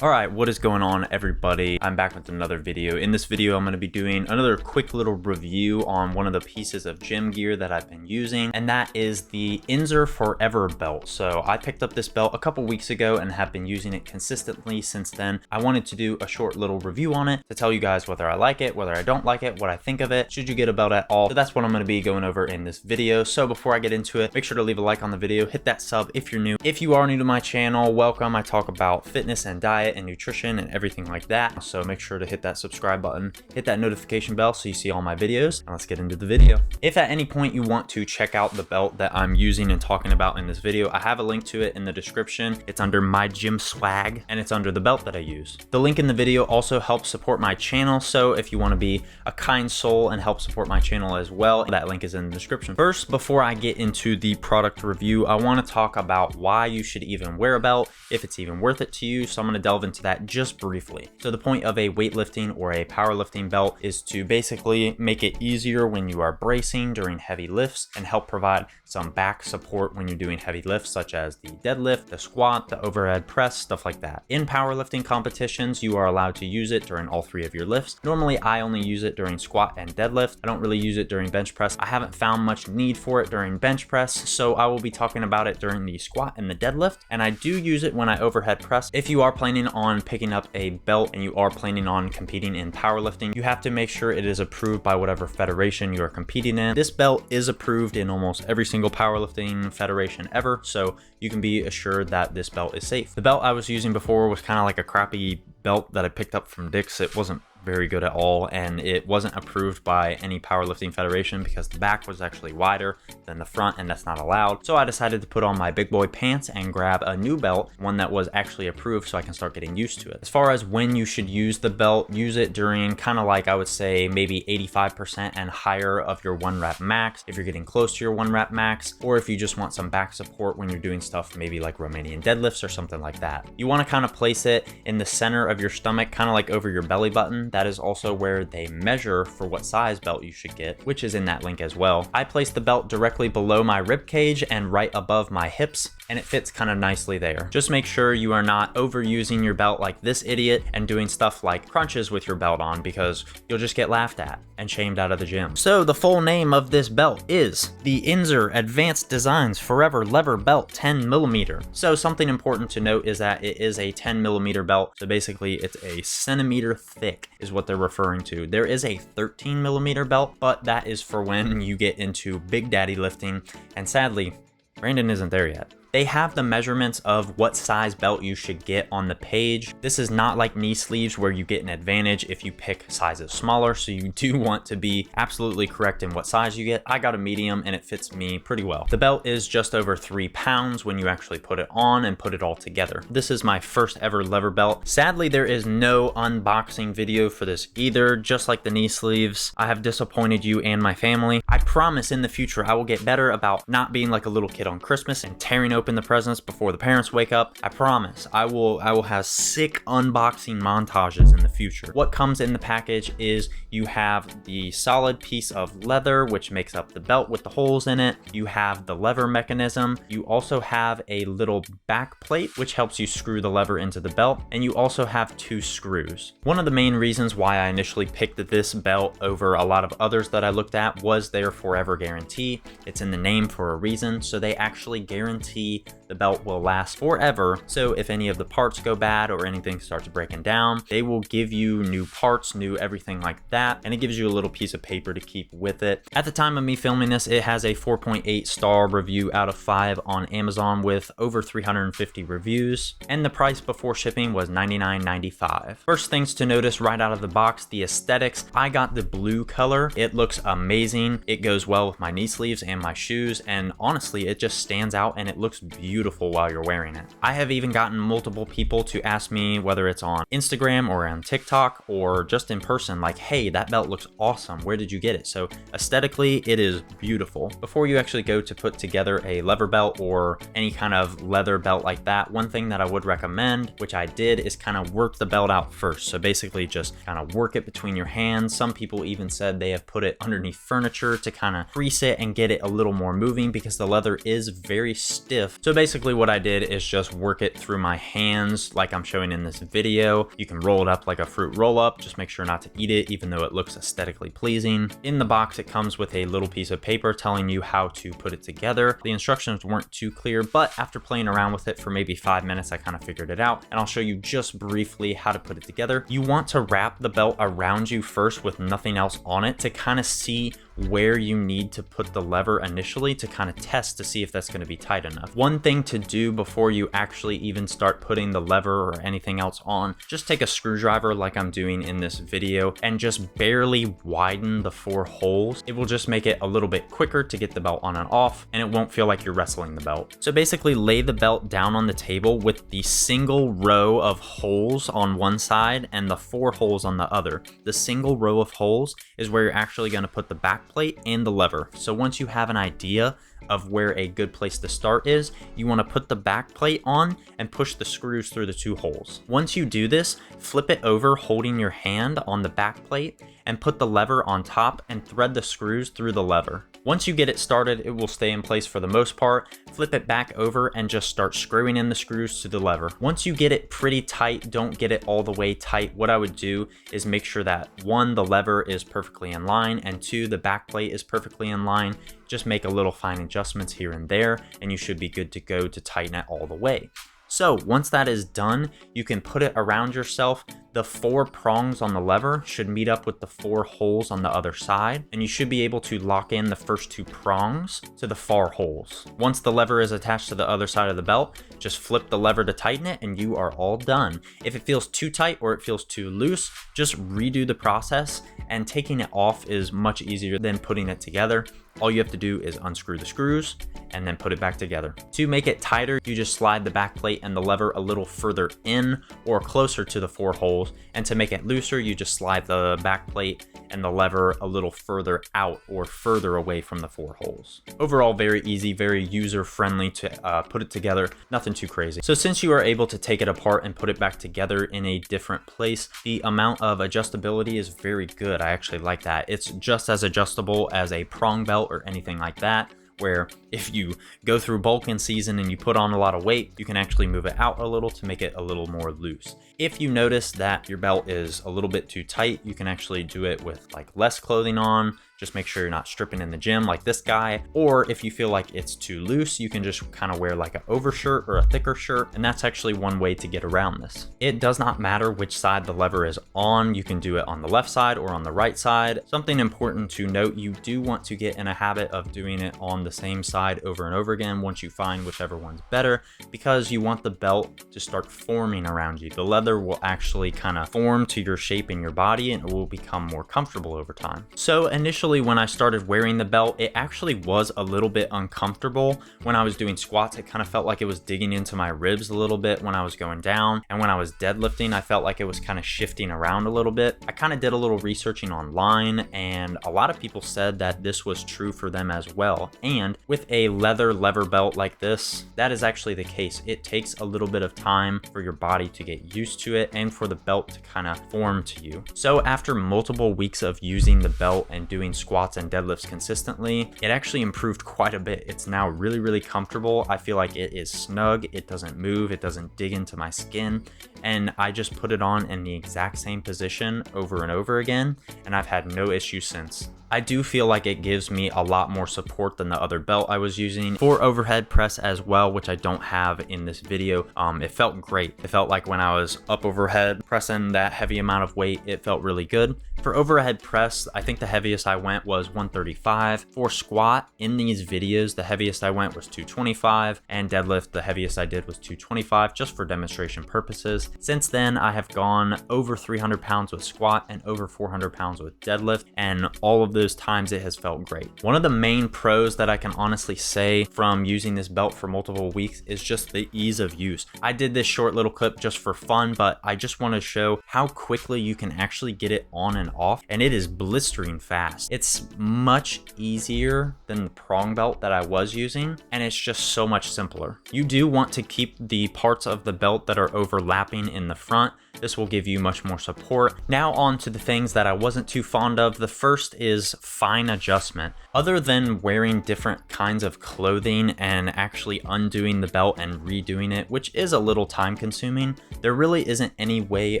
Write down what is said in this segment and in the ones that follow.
All right, what is going on, everybody? I'm back with another video. In this video, I'm going to be doing another quick little review on one of the pieces of gym gear that I've been using, and that is the Inzer Forever belt. So I picked up this belt a couple weeks ago and have been using it consistently since then. I wanted to do a short little review on it to tell you guys whether I like it, whether I don't like it, what I think of it, should you get a belt at all. So that's what I'm going to be going over in this video. So before I get into it, make sure to leave a like on the video, hit that sub if you're new. If you are new to my channel, welcome. I talk about fitness and diet and nutrition and everything like that, so make sure to hit that subscribe button, hit that notification bell so you see all my videos, and let's get into the video. If at any point you want to check out the belt that I'm using and talking about in this video, I have a link to it in the description. It's under my gym swag and it's under the belt that I use. The link in the video also helps support my channel, so if you want to be a kind soul and help support my channel as well, that link is in the description. First, before I get into the product review, I want to talk about why you should even wear a belt, if it's even worth it to you. So I'm going to delve into that just briefly. So the point of a weightlifting or a powerlifting belt is to basically make it easier when you are bracing during heavy lifts and help provide some back support when you're doing heavy lifts such as the deadlift, the squat, the overhead press, stuff like that. In powerlifting competitions, you are allowed to use it during all three of your lifts. Normally, I only use it during squat and deadlift. I don't really use it during bench press. I haven't found much need for it during bench press, so I will be talking about it during the squat and the deadlift, and I do use it when I overhead press. If you are planning on picking up a belt and you are planning on competing in powerlifting, you have to make sure it is approved by whatever federation you are competing in. This belt is approved in almost every single powerlifting federation ever, so you can be assured that this belt is safe. The belt I was using before was kind of like a crappy belt that I picked up from Dick's. It wasn't very good at all, and it wasn't approved by any powerlifting federation because the back was actually wider than the front, and that's not allowed. So I decided to put on my big boy pants and grab a new belt, one that was actually approved, so I can start getting used to it. As far as when you should use the belt, use it during kind of like, I would say maybe 85% and higher of your 1 rep max if you're getting close to your 1 rep max, or if you just want some back support when you're doing stuff maybe like Romanian deadlifts or something like that. You want to kind of place it in the center of your stomach, kind of like over your belly button. That is also where they measure for what size belt you should get, which is in that link as well. I placed the belt directly below my rib cage and right above my hips, and it fits kind of nicely there. Just make sure you are not overusing your belt like this idiot and doing stuff like crunches with your belt on, because you'll just get laughed at and shamed out of the gym. So the full name of this belt is the Inzer Advanced Designs Forever Lever Belt 10mm. So something important to note is that it is a 10mm belt. So basically it's a centimeter thick is what they're referring to. There is a 13mm belt, but that is for when you get into big daddy lifting, and sadly, Brandon isn't there yet. They have the measurements of what size belt you should get on the page. This is not like knee sleeves where you get an advantage if you pick sizes smaller, so you do want to be absolutely correct in what size you get. I got a medium and it fits me pretty well. The belt is just over 3 pounds when you actually put it on and put it all together. This is my first ever lever belt. Sadly, there is no unboxing video for this either. Just like the knee sleeves, I have disappointed you and my family. I promise in the future I will get better about not being like a little kid on Christmas and tearing open the presents before the parents wake up. I promise I will have sick unboxing montages in the future. What comes in the package is you have the solid piece of leather which makes up the belt with the holes in it. You have the lever mechanism. You also have a little back plate which helps you screw the lever into the belt, and you also have 2 screws. One of the main reasons why I initially picked this belt over a lot of others that I looked at was their forever guarantee. It's in the name for a reason, so they actually guarantee the belt will last forever. So if any of the parts go bad or anything starts breaking down, they will give you new parts, new everything like that, and it gives you a little piece of paper to keep with it. At the time of me filming this, it has a 4.8 star review out of 5 on Amazon with over 350 reviews, and the price before shipping was $99.95. First things to notice right out of the box, the aesthetics. I got the blue color. It looks amazing. It goes well with my knee sleeves and my shoes, and honestly, it just stands out and it looks beautiful while you're wearing it. I have even gotten multiple people to ask me, whether it's on Instagram or on TikTok or just in person, like, hey, that belt looks awesome. Where did you get it? So aesthetically, it is beautiful. Before you actually go to put together a lever belt or any kind of leather belt like that, one thing that I would recommend, which I did, is kind of work the belt out first. So basically just kind of work it between your hands. Some people even said they have put it underneath furniture to kind of crease it and get it a little more moving because the leather is very stiff. So basically what I did is just work it through my hands like I'm showing in this video. You can roll it up like a fruit roll up, just make sure not to eat it even though it looks aesthetically pleasing. In the box it comes with a little piece of paper telling you how to put it together. The instructions weren't too clear, but after playing around with it for maybe 5 minutes I kind of figured it out, and I'll show you just briefly how to put it together. You want to wrap the belt around you first with nothing else on it to kind of see where you need to put the lever initially to kind of test to see if that's going to be tight enough. One thing to do before you actually even start putting the lever or anything else on, just take a screwdriver like I'm doing in this video and just barely widen the 4 holes. It will just make it a little bit quicker to get the belt on and off, and it won't feel like you're wrestling the belt. So basically lay the belt down on the table with the single row of holes on one side and the 4 holes on the other. The single row of holes is where you're actually going to put the back plate and the lever. So once you have an idea of where a good place to start is, you want to put the back plate on and push the screws through the 2 holes. Once you do this, flip it over holding your hand on the back plate and put the lever on top and thread the screws through the lever. Once you get it started, it will stay in place for the most part. Flip it back over and just start screwing in the screws to the lever. Once you get it pretty tight, don't get it all the way tight. What I would do is make sure that 1, the lever is perfectly in line, and 2, the back plate is perfectly in line. Just make a little fine adjustments here and there, and you should be good to go to tighten it all the way. So once that is done, you can put it around yourself. The 4 prongs on the lever should meet up with the 4 holes on the other side, and you should be able to lock in the first 2 prongs to the far holes. Once the lever is attached to the other side of the belt, just flip the lever to tighten it and you are all done. If it feels too tight or it feels too loose, just redo the process, and taking it off is much easier than putting it together. All you have to do is unscrew the screws and then put it back together. To make it tighter, you just slide the back plate and the lever a little further in or closer to the 4 holes. And to make it looser, you just slide the back plate and the lever a little further out or further away from the 4 holes. Overall, very easy, very user-friendly to put it together, nothing too crazy. So since you are able to take it apart and put it back together in a different place, the amount of adjustability is very good. I actually like that. It's just as adjustable as a prong belt or anything like that, where if you go through bulk in season and you put on a lot of weight, you can actually move it out a little to make it a little more loose. If you notice that your belt is a little bit too tight, you can actually do it with like less clothing on. Just make sure you're not stripping in the gym like this guy. Or if you feel like it's too loose, you can just kind of wear like an overshirt or a thicker shirt. And that's actually one way to get around this. It does not matter which side the lever is on. You can do it on the left side or on the right side. Something important to note, you do want to get in a habit of doing it on the same side over and over again once you find whichever one's better, because you want the belt to start forming around you. The leather will actually kind of form to your shape in your body and it will become more comfortable over time. So initially, when I started wearing the belt, it actually was a little bit uncomfortable. When I was doing squats, it kind of felt like it was digging into my ribs a little bit when I was going down. And when I was deadlifting, I felt like it was kind of shifting around a little bit. I kind of did a little researching online, and a lot of people said that this was true for them as well. And with a leather belt like this, that is actually the case. It takes a little bit of time for your body to get used to it and for the belt to kind of form to you. So after multiple weeks of using the belt and doing squats and deadlifts consistently, it actually improved quite a bit. It's now really, really comfortable. I feel like it is snug. It doesn't move. It doesn't dig into my skin. And I just put it on in the exact same position over and over again, and I've had no issue since. I do feel like it gives me a lot more support than the other belt I was using. For overhead press as well, which I don't have in this video, it felt great. It felt like when I was up overhead pressing that heavy amount of weight, it felt really good. For overhead press, I think the heaviest I went was 135. For squat, in these videos, the heaviest I went was 225, and deadlift, the heaviest I did was 225, just for demonstration purposes. Since then, I have gone over 300 pounds with squat and over 400 pounds with deadlift, and all of those times it has felt great. One of the main pros that I can honestly say from using this belt for multiple weeks is just the ease of use. I did this short little clip just for fun, but I just want to show how quickly you can actually get it on and off, and it is blistering fast. It's much easier than the prong belt that I was using, and it's just so much simpler. You do want to keep the parts of the belt that are overlapping in the front This will give you much more support. Now on to the things that I wasn't too fond of. The first is fine adjustment. Other than wearing different kinds of clothing and actually undoing the belt and redoing it, which is a little time consuming, there really isn't any way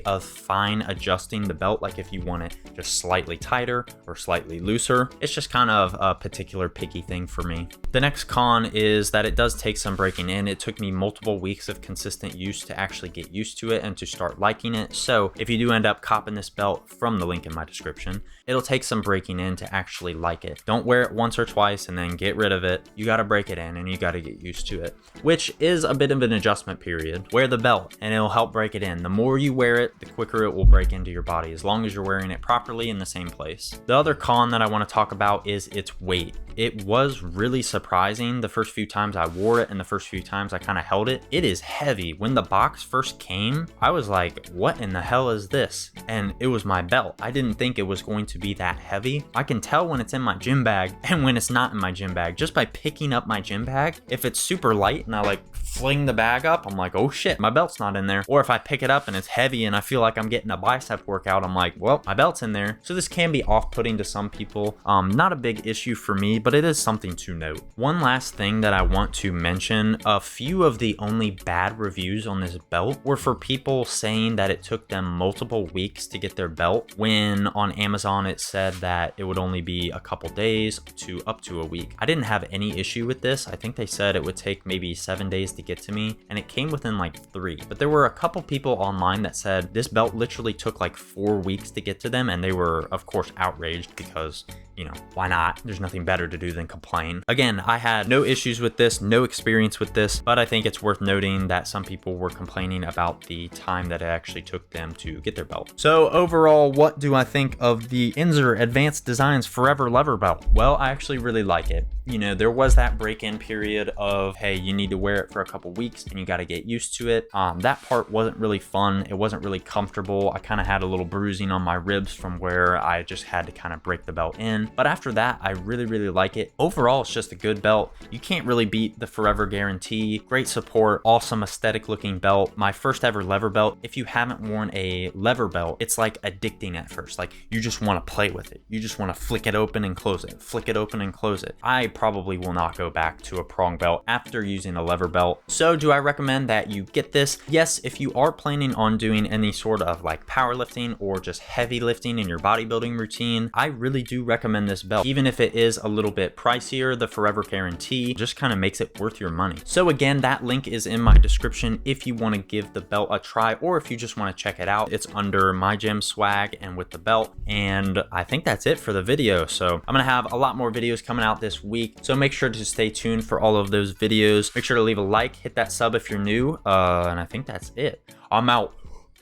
of fine adjusting the belt. Like if you want it just slightly tighter or slightly looser, it's just kind of a particular picky thing for me. The next con is that it does take some breaking in. It took me multiple weeks of consistent use to actually get used to it and to start liking it. So if you do end up copping this belt from the link in my description, it'll take some breaking in to actually like it. Don't wear it once or twice and then get rid of it. You got to break it in and you got to get used to it, which is a bit of an adjustment period. Wear the belt and it'll help break it in. The more you wear it, the quicker it will break into your body, as long as you're wearing it properly in the same place. The other con that I want to talk about is its weight. It was really surprising the first few times I wore it and the first few times I kind of held it. It is heavy. When the box first came, I was like, what in the hell is this? And it was my belt. I didn't think it was going to be that heavy. I can tell when it's in my gym bag and when it's not in my gym bag just by picking up my gym bag. If it's super light and I like fling the bag up, I'm like, oh shit, my belt's not in there. Or if I pick it up and it's heavy and I feel like I'm getting a bicep workout, I'm like, well, my belt's in there. So this can be off-putting to some people. Not a big issue for me, but it is something to note. One last thing that I want to mention, a few of the only bad reviews on this belt were for people saying that it took them multiple weeks to get their belt, when on Amazon it said that it would only be a couple days to up to a week. I didn't have any issue with this. I think they said it would take maybe 7 days to get to me, and it came within like 3. But there were a couple people online that said this belt literally took like 4 weeks to get to them, and they were of course outraged because, you know, why not? There's nothing better to do than complain. Again, I had no issues with this, no experience with this, but I think it's worth noting that some people were complaining about the time that it actually took them to get their belt. So overall, what do I think of the Inzer Advanced Designs Forever Lever Belt? Well, I actually really like it. You know, there was that break-in period of, hey, you need to wear it for a couple weeks and you got to get used to it. That part wasn't really fun. It wasn't really comfortable. I kind of had a little bruising on my ribs from where I just had to kind of break the belt in. But after that, I really, really like it. Overall, it's just a good belt. You can't really beat the Forever Guarantee. Great support, awesome aesthetic looking belt. My first ever lever belt. If you haven't worn a lever belt, it's like addicting at first. Like you just want to play with it. You just want to flick it open and close it, flick it open and close it. I probably will not go back to a prong belt after using a lever belt. So do I recommend that you get this? Yes, if you are planning on doing any sort of like powerlifting or just heavy lifting in your bodybuilding routine, I really do recommend this belt. Even if it is a little bit pricier, the Forever Guarantee just kind of makes it worth your money. So again, that link is in my description if you want to give the belt a try, or if you just want to check it out. It's under my gym swag and with the belt. And I think that's it for the video. So I'm gonna have a lot more videos coming out this week, so make sure to stay tuned for all of those videos. Make sure to leave a like, hit that sub if you're new, and I think that's it. I'm out.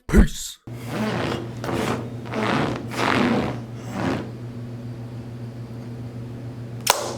Peace.